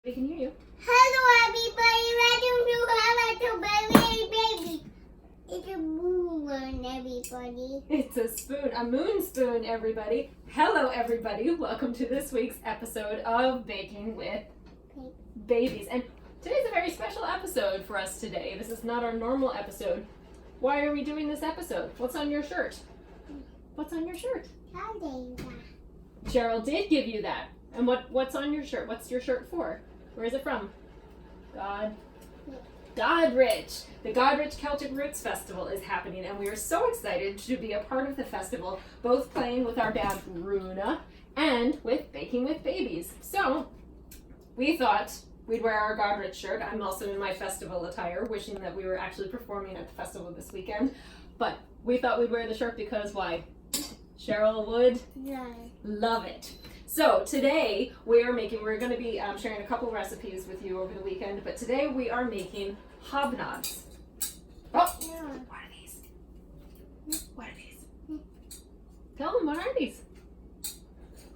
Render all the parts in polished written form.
We can hear you. Hello, everybody. Welcome to Baby. It's a moon, everybody. It's a spoon, a moon spoon, everybody. Hello, everybody. Welcome to this week's episode of Baking with Babies. And today's a very special episode for us today. This is not our normal episode. Why are we doing this episode? What's on your shirt? What's on your shirt? Cheryl did give you that. And what's on your shirt? What's your shirt for? Where is it from? Goderich. The Goderich Celtic Roots Festival is happening, and we are so excited to be a part of the festival, both playing with our band RUNA and with Baking with Babies. So we thought we'd wear our Goderich shirt. I'm also in my festival attire, wishing that we were actually performing at the festival this weekend. But we thought we'd wear the shirt because why? Cheryl would love it. So today we're going to be sharing a couple recipes with you over the weekend, but today we are making hobnobs. Oh, what are these? What are these? Tell them, what are these?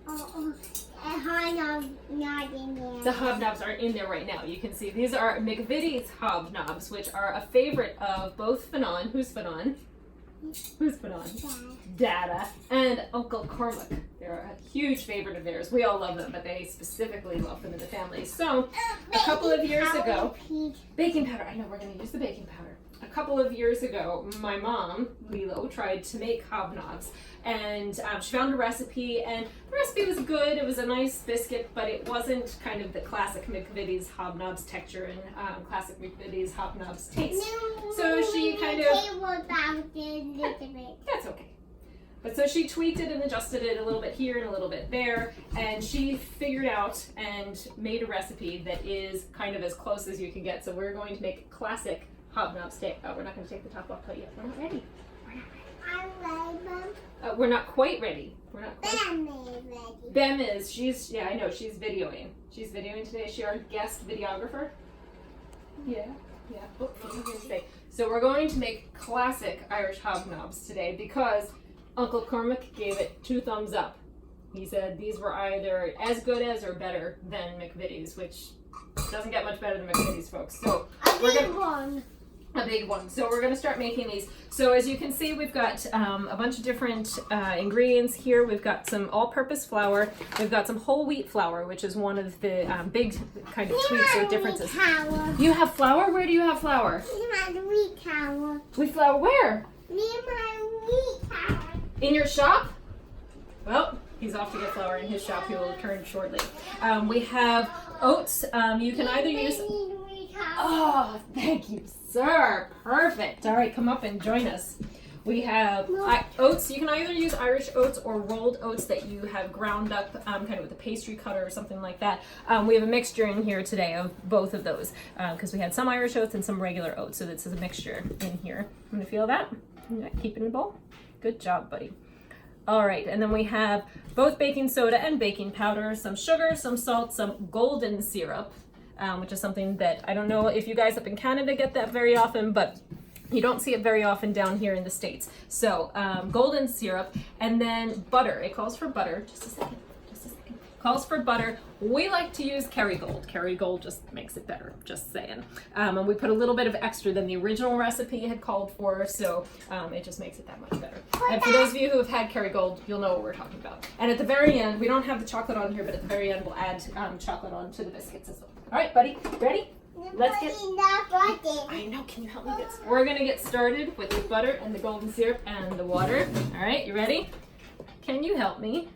Hobnobs not in there. The hobnobs are in there right now. You can see these are McVitie's hobnobs, which are a favorite of both Fionán. Who's Fionán? Who's Fionán? Dada and Uncle Cormac. They're a huge favorite of theirs. We all love them, but they specifically love them in the family. So, a couple of years ago, baking powder. I know we're going to use the baking powder. A couple of years ago, my mom, Lilo, tried to make hobnobs, and she found a recipe, and the recipe was good. It was a nice biscuit, but it wasn't kind of the classic McVitie's hobnobs texture and classic McVitie's hobnobs taste. So she kind of... That's okay. But so she tweaked it and adjusted it a little bit here and a little bit there, and she figured out and made a recipe that is kind of as close as you can get. So we're going to make classic hobnobs today. Oh, we're not going to take the top off yet. We're not ready. We're not quite ready. We're not quite. Bem is ready. Bem is. Yeah, I know. She's videoing. She's videoing today. Is she our guest videographer? Yeah. Oh, what am I going to say? So we're going to make classic Irish hobnobs today because Uncle Cormac gave it 2 thumbs up. He said these were either as good as or better than McVitie's, which doesn't get much better than McVitie's, folks. So a big one. So we're going to start making these. So as you can see, we've got a bunch of different ingredients here. We've got some all-purpose flour. We've got some whole wheat flour, which is one of the big kind of tweaks or differences. You have flour? Where do you have flour? Wheat flour. Wheat flour where? Wheat flour. In your shop? Well, he's off to get flour in his shop. He will return shortly. We have oats. You can either use... Oh, thank you, sir. Perfect. All right, come up and join us. We have oats. You can either use Irish oats or rolled oats that you have ground up kind of with a pastry cutter or something like that. We have a mixture in here today of both of those because we had some Irish oats and some regular oats. So this is a mixture in here. I'm going to feel that. Keep it in the bowl. Good job, buddy. All right, and then we have both baking soda and baking powder, some sugar, some salt, some golden syrup, which is something that I don't know if you guys up in Canada get that very often, but you don't see it very often down here in the States. So golden syrup, and then butter. It calls for butter. Just a second. Calls for butter. We like to use Kerrygold. Kerrygold just makes it better, just saying. And we put a little bit of extra than the original recipe had called for, so it just makes it that much better. And for those of you who have had Kerrygold, you'll know what we're talking about. And at the very end, we don't have the chocolate on here, but at the very end, we'll add chocolate on to the biscuits as well. All right, buddy, ready? Let's get... I know, can you help me get started? We're gonna get started with the butter and the golden syrup and the water. All right, you ready? Can you help me?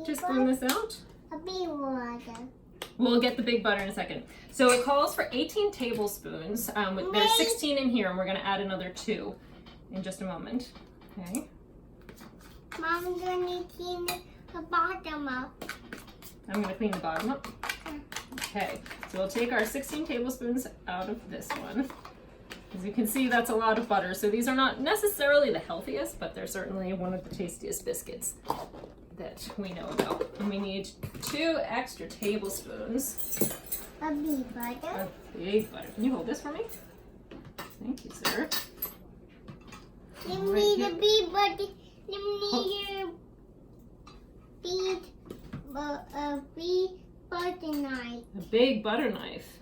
Just bring this out. A big water. We'll get the big butter in a second. So it calls for 18 tablespoons. There's 16 in here, and we're going to add another 2 in just a moment. Okay. Mom, I'm going to clean the bottom up. I'm going to clean the bottom up. Okay. So we'll take our 16 tablespoons out of this one. As you can see, that's a lot of butter. So these are not necessarily the healthiest, but they're certainly one of the tastiest biscuits that we know about. And we need 2 extra tablespoons. A big butter. A big butter. Can you hold this for me? Thank you, sir. You need a big butter. You need a big butter knife. A big butter knife.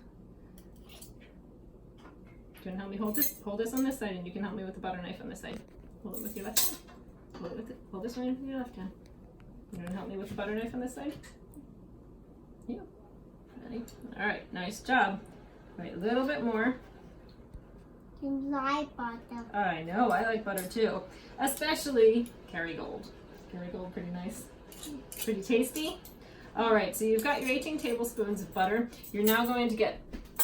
Do you want to help me hold this? Hold this on this side, and you can help me with the butter knife on this side. Hold it with your left hand. Hold this one with your left hand. You want to help me with the butter knife on this side? Yeah. Ready? All right. Nice job. All right, a little bit more. You like butter. I know. I like butter too, especially Kerrygold. Kerrygold, pretty nice. Pretty tasty. All right. So you've got your 18 tablespoons of butter. You're now going to get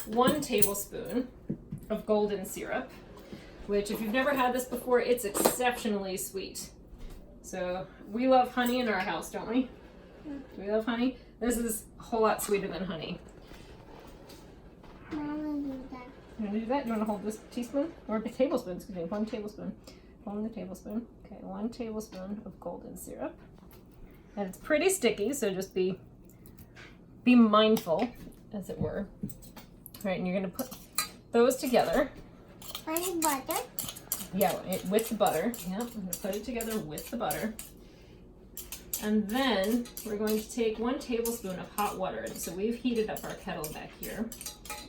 1 tablespoon of golden syrup, which if you've never had this before, it's exceptionally sweet. So we love honey in our house, don't we? Do we love honey? This is a whole lot sweeter than honey. Mama do that. You want to do that? You want to hold this teaspoon? Or tablespoon, excuse me, 1 tablespoon. Hold the tablespoon. Okay, 1 tablespoon of golden syrup. And it's pretty sticky, so just be mindful, as it were. All right, and you're going to put those together. Honey butter. Yeah, with the butter. Yeah, I'm going to put it together with the butter. And then we're going to take 1 tablespoon of hot water. So we've heated up our kettle back here.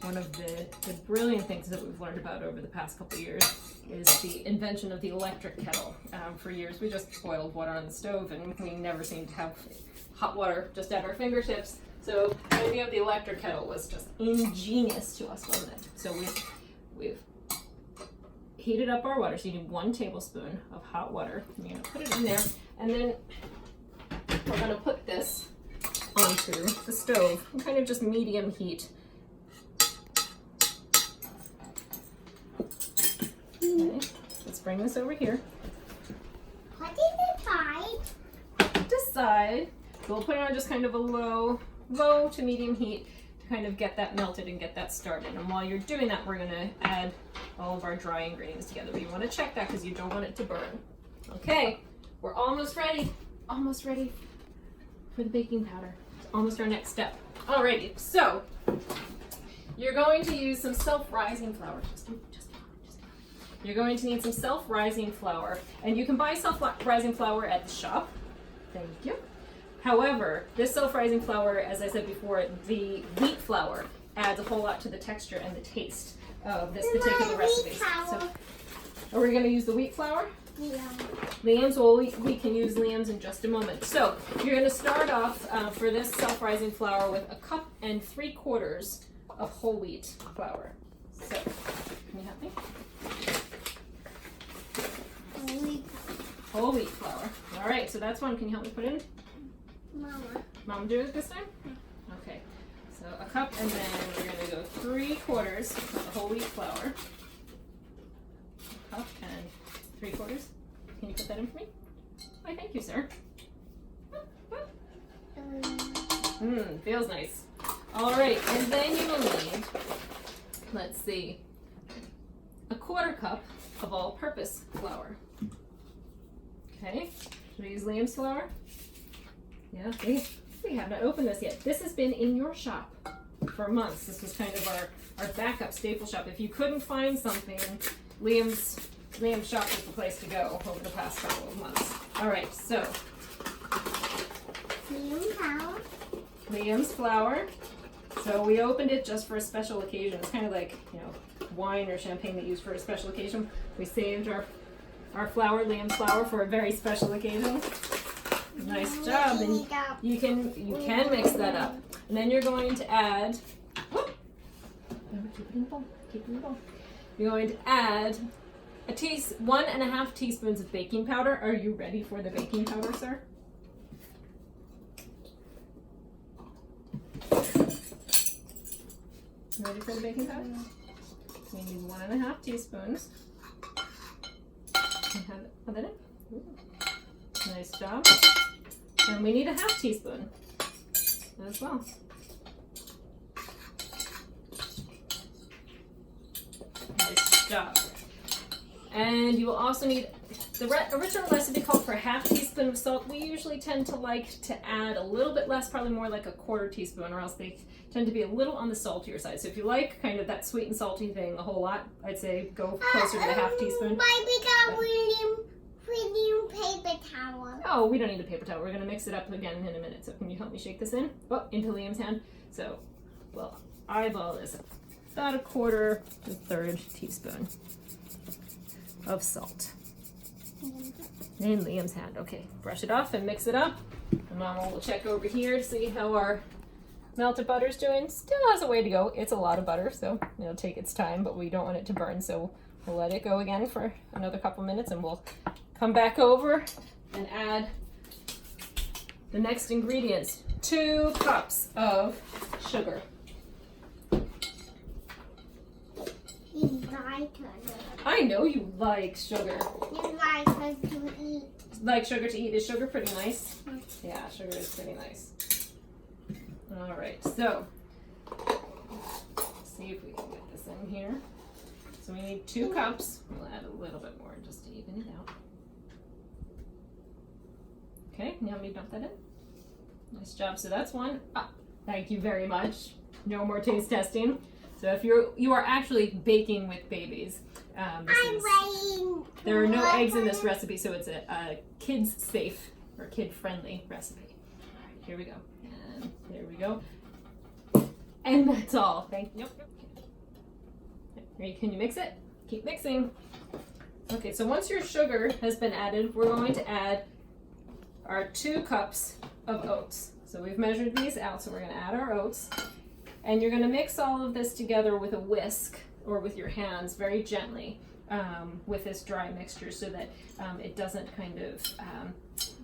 One of the brilliant things that we've learned about over the past couple of years is the invention of the electric kettle. For years we just boiled water on the stove and we never seemed to have hot water just at our fingertips. So the idea of the electric kettle was just ingenious to us, wasn't it? So we've heated up our water. So you need 1 tablespoon of hot water. And you're gonna put it in there, and then we're gonna put this onto the stove, kind of just medium heat. Okay, let's bring this over here. What is the side? Decide. We'll put it on just kind of a low to medium heat to kind of get that melted and get that started. And while you're doing that, we're going to add all of our dry ingredients together. But you want to check that because you don't want it to burn. Okay, we're almost ready. Almost ready for the baking powder. It's almost our next step. Alrighty, so you're going to use some self-rising flour. You're going to need some self-rising flour, and you can buy self-rising flour at the shop. Thank you. However, this self-rising flour, as I said before, the wheat flour adds a whole lot to the texture and the taste of this particular recipe. So, are we going to use the wheat flour? Yeah. Liam's, well, we can use Liam's in just a moment. So, you're going to start off for this self-rising flour with 1 3/4 cups of whole wheat flour. So, can you help me? Whole wheat flour. All right, so that's 1. Can you help me put in? Mama. Mom, do it this time? Okay. So 1 cup, and then we're going to go 3/4 of whole wheat flour. 1 cup and 3/4. Can you put that in for me? Why, thank you, sir. Feels nice. All right, and then you will need, let's see, 1/4 cup of all-purpose flour. Okay, should we use Liam's flour? Yeah, we have not opened this yet. This has been in your shop for months. This was kind of our backup staple shop. If you couldn't find something, Liam's shop was the place to go over the past couple of months. All right, so Liam's flour. So we opened it just for a special occasion. It's kind of like, wine or champagne that you use for a special occasion. We saved our flour, Liam's flour, for a very special occasion. Nice job. And you can mix that up. And then you're going to add, keep it in the bowl. You're going to add 1.5 teaspoons of baking powder. Are you ready for the baking powder, sir? Ready for the baking powder? We need 1.5 teaspoons. Put that in. Ooh. Nice job. And we need 1/2 teaspoon as well. Nice job. And you will also need, the original recipe called for 1/2 teaspoon of salt. We usually tend to like to add a little bit less, probably more like 1/4 teaspoon, or else they tend to be a little on the saltier side. So if you like kind of that sweet and salty thing a whole lot, I'd say go closer to the 1/2 teaspoon. Maybe got William we need a paper towel. Oh, we don't need a paper towel. We're going to mix it up again in a minute. So can you help me shake this in? Oh, into Liam's hand. So we'll eyeball this. About 1/4 to 1/3 teaspoon of salt. In Liam's hand. Okay, brush it off and mix it up. And Mama will check over here to see how our melted butter's doing. Still has a way to go. It's a lot of butter, so it'll take its time, but we don't want it to burn, so we'll let it go again for another couple minutes, and we'll come back over and add the next ingredients. 2 cups of sugar. You like her. I know you like sugar. You like her to eat. Like sugar to eat. Is sugar pretty nice? Yeah, sugar is pretty nice. All right, so let's see if we can get this in here. So we need 2 cups. We'll add a little bit more just to even it out. Okay, now we dump that in. Nice job. So that's 1. Thank you very much. No more taste testing. So if you are actually baking with babies, there are no eggs in this recipe, so it's a kids safe or kid friendly recipe. All right, here we go. And there we go. And that's all. Thank you. Can you mix it? Keep mixing. Okay, so once your sugar has been added, we're going to add our 2 cups of oats. So we've measured these out, so we're going to add our oats. And you're going to mix all of this together with a whisk or with your hands very gently with this dry mixture, so that it doesn't kind of,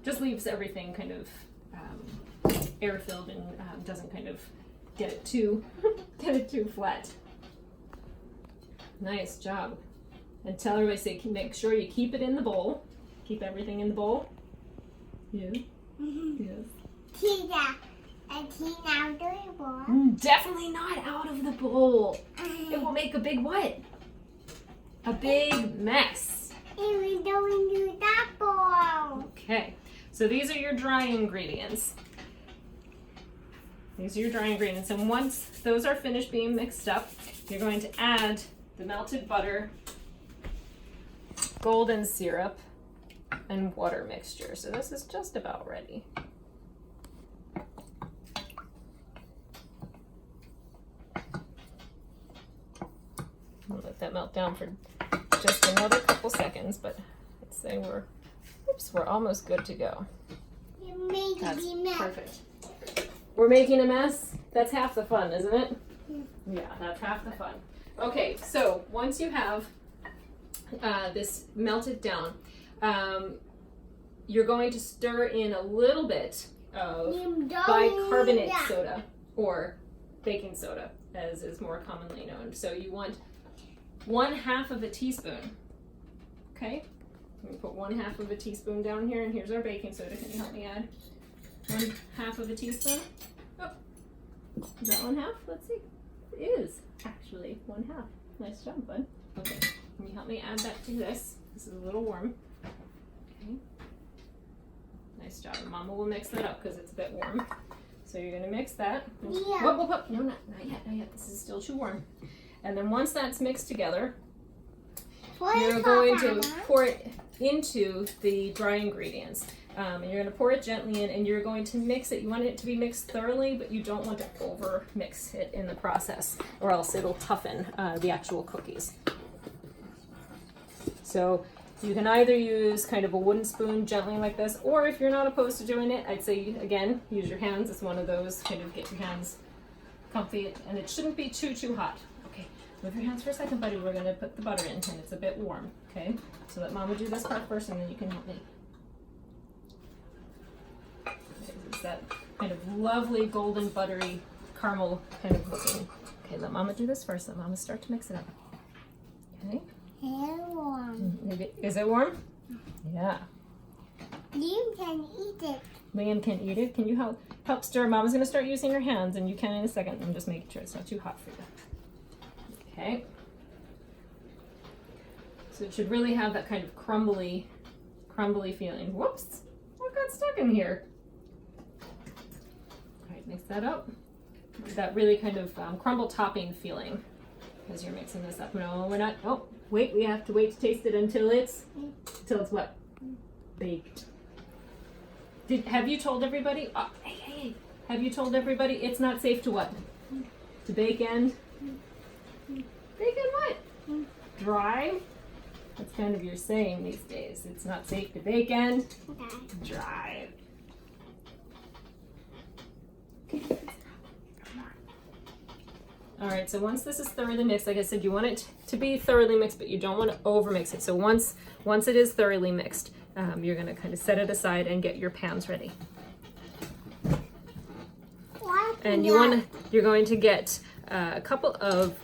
just leaves everything kind of air-filled and doesn't kind of get it too flat. Nice job. And tell everybody, say, make sure you keep it in the bowl. Keep everything in the bowl. Yeah. Yes. Keep out of the bowl. Definitely not out of the bowl. It will make a big what? A big mess. And we don't do that bowl. Okay. So these are your dry ingredients. These are your dry ingredients. And once those are finished being mixed up, you're going to add the melted butter, golden syrup, and water mixture. So this is just about ready. I'll let that melt down for just another couple seconds, but I'd say we're almost good to go. You made That's me mess. perfect. We're making a mess. That's half the fun, isn't it? Yeah, that's half the fun. Okay, so once you have this melted down, you're going to stir in a little bit of bicarbonate soda, or baking soda, as is more commonly known. So you want 1/2 of a teaspoon. Okay, let me put 1/2 of a teaspoon down here, and here's our baking soda. Can you help me add 1/2 of a teaspoon? Oh, is that 1/2? Let's see. It is actually 1/2. Nice job, bud. Okay, can you help me add that to this? This is a little warm. Okay. Nice job. Mama will mix that up because it's a bit warm. So you're gonna mix that. Yeah. Whoop. No, not yet. This is still too warm. And then once that's mixed together, you're going to pour it into the dry ingredients. And you're going to pour it gently in, and you're going to mix it. You want it to be mixed thoroughly, but you don't want to over mix it in the process, or else it'll toughen the actual cookies. So you can either use kind of a wooden spoon gently like this, or if you're not opposed to doing it, I'd say, again, use your hands. It's one of those, kind of get your hands comfy, and it shouldn't be too hot. Okay, move your hands for a second, buddy. We're going to put the butter in, and it's a bit warm, okay? So let Mama do this part first, and then you can help me. It's that kind of lovely golden buttery caramel kind of looking. Okay, let Mama do this first. Let Mama start to mix it up. Okay. Warm. Is it warm? Yeah. You can eat it. Liam can eat it. Can you help stir? Mama's gonna start using her hands, and you can in a second. I'm just making sure it's not too hot for you. Okay. So it should really have that kind of crumbly feeling. Whoops! What got stuck in here? Mix that up. That really kind of crumble topping feeling as you're mixing this up. No, we're not. Oh, wait. We have to wait to taste it until it's what? Baked. Have you told everybody? Hey, have you told everybody it's not safe to what? To bake and? Bake and what? Dry? That's kind of your saying these days. It's not safe to bake and dry. All right, so once this is thoroughly mixed, like I said, you want it to be thoroughly mixed, but you don't want to over mix it. So once it is thoroughly mixed, you're going to kind of set it aside and get your pans ready. And you're going to get a couple of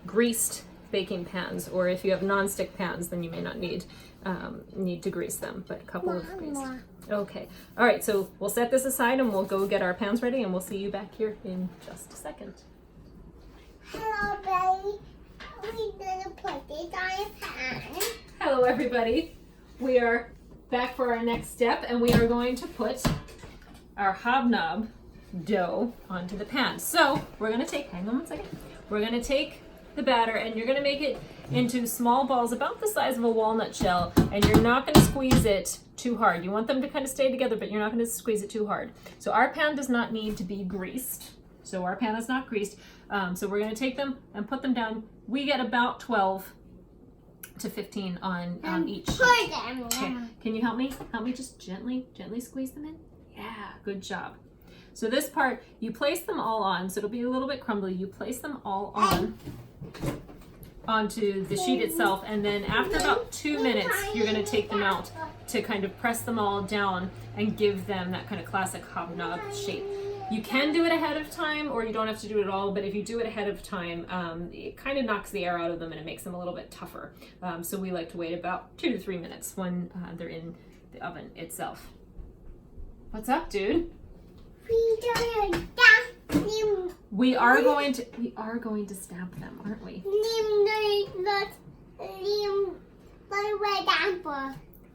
greased baking pans, or if you have non-stick pans, then you may not need to grease them, but a couple of greased. Okay. All right, so we'll set this aside and we'll go get our pans ready, and we'll see you back here in just a second. Hello, baby. We're gonna put this on a pan. Hello, everybody. We are back for our next step, and we are going to put our hobnob dough onto the pan. So we're gonna take, hang on one second. We're gonna take the batter, and you're gonna make it into small balls about the size of a walnut shell, and you're not gonna squeeze it too hard. You want them to kind of stay together, but you're not gonna squeeze it too hard. So our pan does not need to be greased. So our pan is not greased. So we're gonna take them and put them down. We get about 12 to 15 on each. Okay. Can you help me? Help me just gently squeeze them in. Yeah, good job. So this part, you place them all on, so it'll be a little bit crumbly. You place them all onto the sheet itself, and then after about 2 minutes, you're going to take them out to kind of press them all down and give them that kind of classic hobnob shape. You can do it ahead of time, or you don't have to do it at all, but if you do it ahead of time, it kind of knocks the air out of them and it makes them a little bit tougher. So we like to wait about 2 to 3 minutes when they're in the oven itself. What's up, dude? We are going to stamp them, aren't we?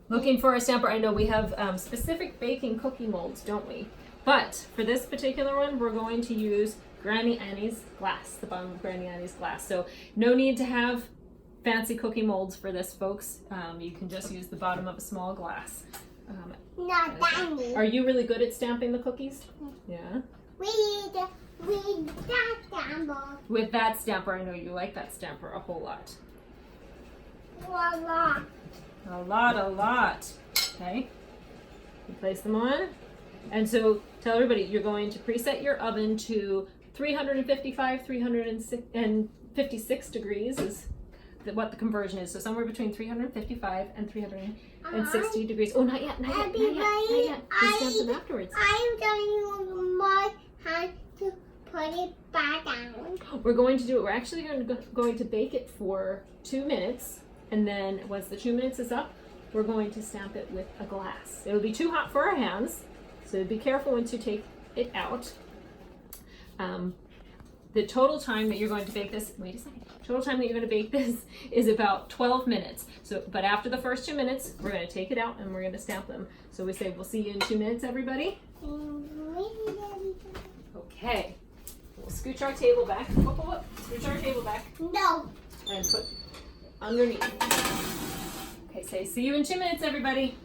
Looking for a stamper. I know we have specific baking cookie molds, don't we? But for this particular one, we're going to use Granny Annie's glass, the bottom of Granny Annie's glass. So no need to have fancy cookie molds for this, folks. You can just use the bottom of a small glass. Are you really good at stamping the cookies? Yeah. With that stamper. With that stamper, I know you like that stamper a whole lot. A lot. Okay. You place them on. And so tell everybody, you're going to preset your oven to 355, 356 degrees is what the conversion is. So somewhere between 355 and 360 degrees. Oh, not yet. We stamp them afterwards. I'm going to use my hand to put it back down. We're actually going to bake it for 2 minutes. And then once the 2 minutes is up, we're going to stamp it with a glass. It'll be too hot for our hands, so be careful once you take it out. The total time that you're going to bake this, total time that you're going to bake this is about 12 minutes. So, but after the first 2 minutes, we're going to take it out and we're going to stamp them. So we say, we'll see you in 2 minutes, everybody. Okay. We'll scooch our table back. Whoop. Scooch our table back. No. And put underneath. Okay, say, see you in 2 minutes, everybody.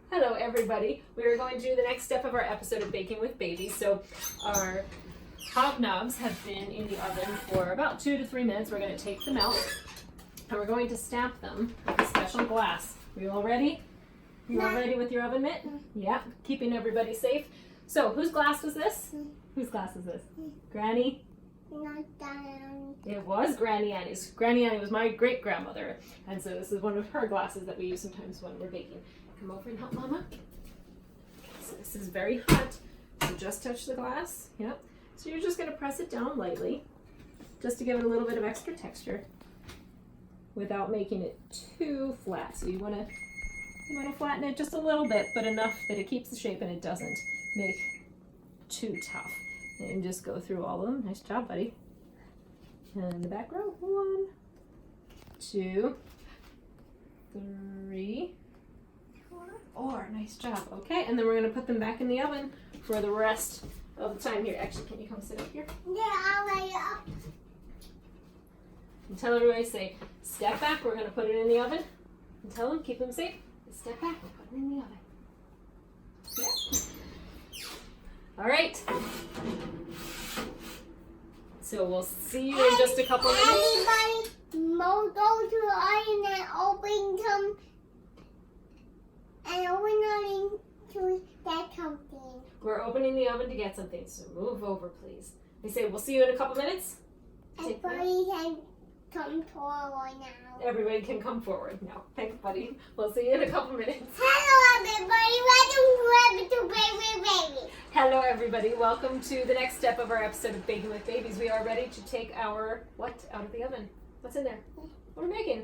Hello, everybody. We are going to do the next step of our episode of Baking with Babies. So our hobnobs have been in the oven for about 2 to 3 minutes. We're going to take them out and we're going to stamp them with a special glass. Are you all ready? You all ready with your oven mitt? Yeah, keeping everybody safe. So whose glass was this? Whose glass is this? Granny? It was Granny Annie's. Granny Annie was my great-grandmother, and so this is one of her glasses that we use sometimes when we're baking. Come over and help Mama. Okay, so this is very hot, so just touch the glass. Yep. So you're just going to press it down lightly, just to give it a little bit of extra texture, without making it too flat. So you want to flatten it just a little bit, but enough that it keeps the shape and it doesn't make too tough. And just go through all of them. Nice job, buddy. And the back row. 1, 2, 3, 4. Nice job. Okay, and then we're going to put them back in the oven for the rest all the time. Here, actually, can you come sit up here? Yeah, I'll lay it up. And tell everybody, say, step back, we're going to put it in the oven. And tell them, keep them safe. Step back, we'll put it in the oven. Yeah. All right. So we'll see you in just a couple minutes. Everybody, go to the oven and open some, to get something. We're opening the oven to get something, so move over, please. They say, we'll see you in a couple minutes. Everybody can come forward now. Everybody can come forward now. Thanks, buddy. We'll see you in a couple minutes. Hello, everybody. Welcome to Baby. Hello, everybody. Welcome to the next step of our episode of Baking with Babies. We are ready to take our, what, out of the oven? What's in there? What are we making?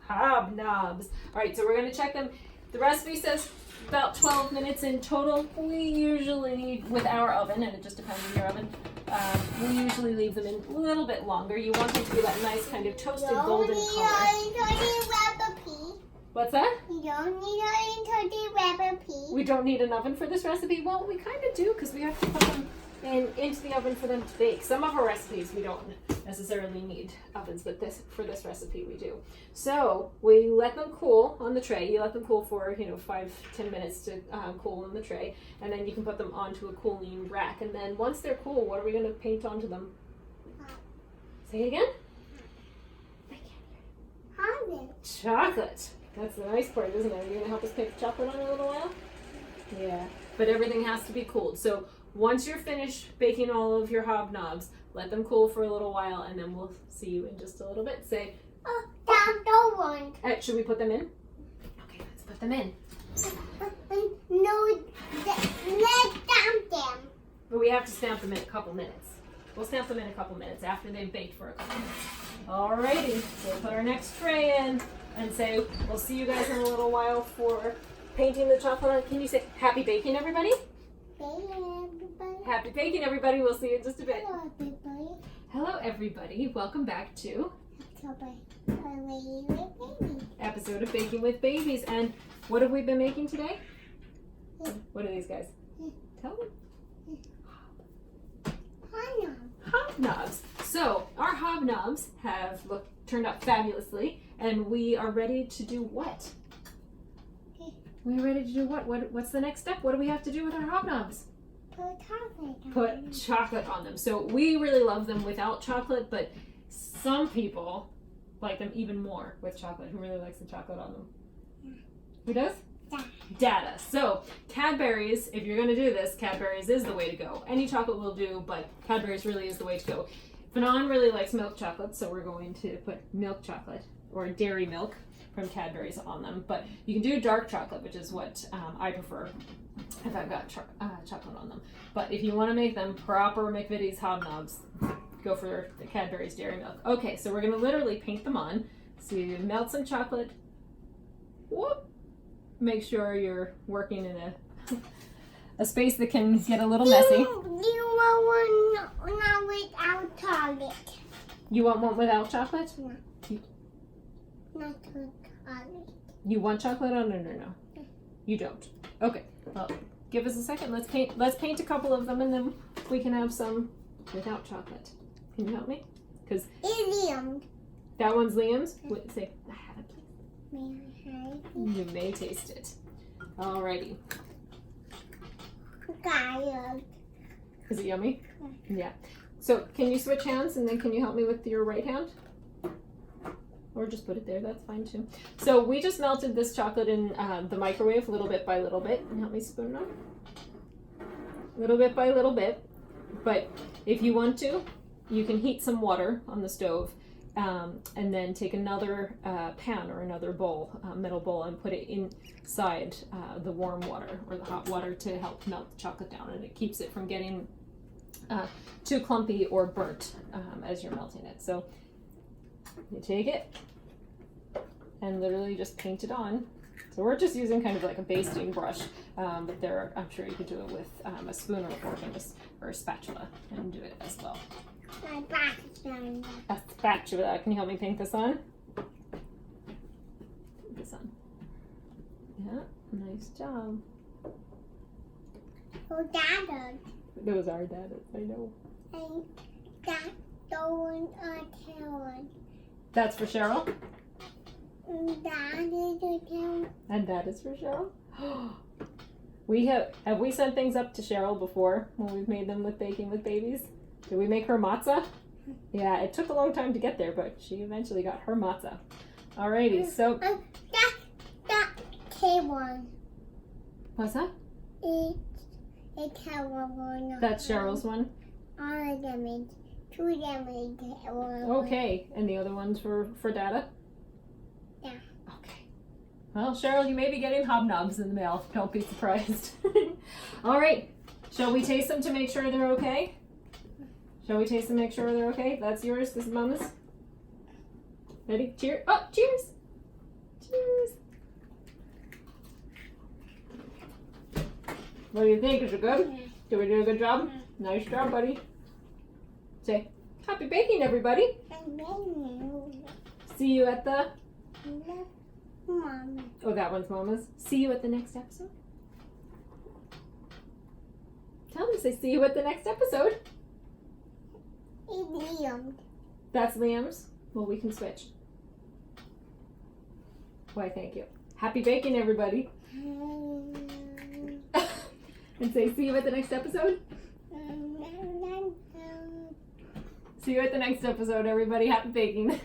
Hob Nobs. All right, so we're going to check them. The recipe says about 12 minutes in total. We usually, with our oven, and it just depends on your oven, we usually leave them in a little bit longer. You want them to be that nice kind of toasted golden color. What's that? You don't need a recipe. We don't need an oven for this recipe? Well, we kind of do because we have to put them into the oven for them to bake. Some of our recipes we don't necessarily need ovens, but for this recipe we do. So we let them cool on the tray. You let them cool for 5-10 minutes to cool on the tray, and then you can put them onto a cooling rack. And then once they're cool, what are we going to paint onto them? Say it again. Chocolate. That's the nice part, isn't it? Are you going to help us paint the chocolate on in a little while? Yeah. But everything has to be cooled. So once you're finished baking all of your hobnobs, let them cool for a little while, and then we'll see you in just a little bit. Say, should we put them in? Okay, let's put them in. No, let's stamp them. But we have to stamp them in a couple minutes. We'll stamp them in a couple minutes after they've baked for a couple minutes. Alrighty, so we'll put our next tray in and say, we'll see you guys in a little while for painting the chocolate on. Can you say, happy baking, everybody? Happy baking, everybody. We'll see you in just a bit. Hello, everybody. Hello, everybody. Welcome back to episode of Baking with Babies. And what have we been making today? What are these guys? Tell them. Hobnobs. So our hobnobs have turned out fabulously, and we are ready to do what? We're ready to do what? What's the next step? What do we have to do with our hobnobs? Put chocolate on them. So we really love them without chocolate, but some people like them even more with chocolate. Who really likes the chocolate on them? Who does? Dada. So Cadbury's, if you're going to do this, Cadbury's is the way to go. Any chocolate will do, but Cadbury's really is the way to go. Fionán really likes milk chocolate, so we're going to put milk chocolate or dairy milk from Cadbury's on them. But you can do dark chocolate, which is what I prefer if I've got chocolate on them. But if you want to make them proper McVitie's hobnobs, go for the Cadbury's dairy milk. Okay, so we're going to literally paint them on. So you melt some chocolate. Whoop. Make sure you're working in a space that can get a little messy. You want one not without chocolate. You want one without chocolate? No. Not with chocolate. You want chocolate? Oh, no. You don't. Okay. Well, give us a second. Let's paint a couple of them, and then we can have some without chocolate. Can you help me? Because Liam's. That one's Liam's. Wait, say, I have it, please. May I have it? You may taste it. Alrighty. Got it. Is it yummy? Yeah. So can you switch hands, and then can you help me with your right hand? Or just put it there, that's fine too. So we just melted this chocolate in the microwave little bit by little bit. And help me spoon it on. Little bit by little bit. But if you want to, you can heat some water on the stove and then take another pan or another bowl, metal bowl, and put it inside the warm water or the hot water to help melt the chocolate down. And it keeps it from getting too clumpy or burnt as you're melting it. So you take it and literally just paint it on. So we're just using kind of like a basting brush, but I'm sure you could do it with a spoon or a fork or a spatula and do it as well. My back is done. A spatula. Can you help me paint this on? This on. Yeah, nice job. Oh, Dad. Those are Dada's, I know. And that one are Karen. That's for Cheryl? And that is a Karen. And that is for Cheryl? Have we sent things up to Cheryl before when we've made them with baking with babies? Did we make her matzah? Yeah, it took a long time to get there, but she eventually got her matzah. Alrighty, so That K1. what's that? It's Karen. That's Cheryl's one. All of them is 2 of them is Karen. Okay, and the other one's for Dada? Yeah. Okay. Well, Cheryl, you may be getting hobnobs in the mail. Don't be surprised. All right. Shall we taste them to make sure they're okay? Shall we taste them to make sure they're okay? That's yours. This is Mama's. Ready? Cheers. Oh, cheers. Cheers. What do you think? Is it good? Did we do a good job? Nice job, buddy. Say, happy baking, everybody. And then See you at the... Mom. Oh, that one's Mama's. See you at the next episode. Tell them to say, see you at the next episode. It's Liam. That's Liam's. Well, we can switch. Why, thank you. Happy baking, everybody. And say, see you at the next episode. See you at the next episode, everybody. Happy baking.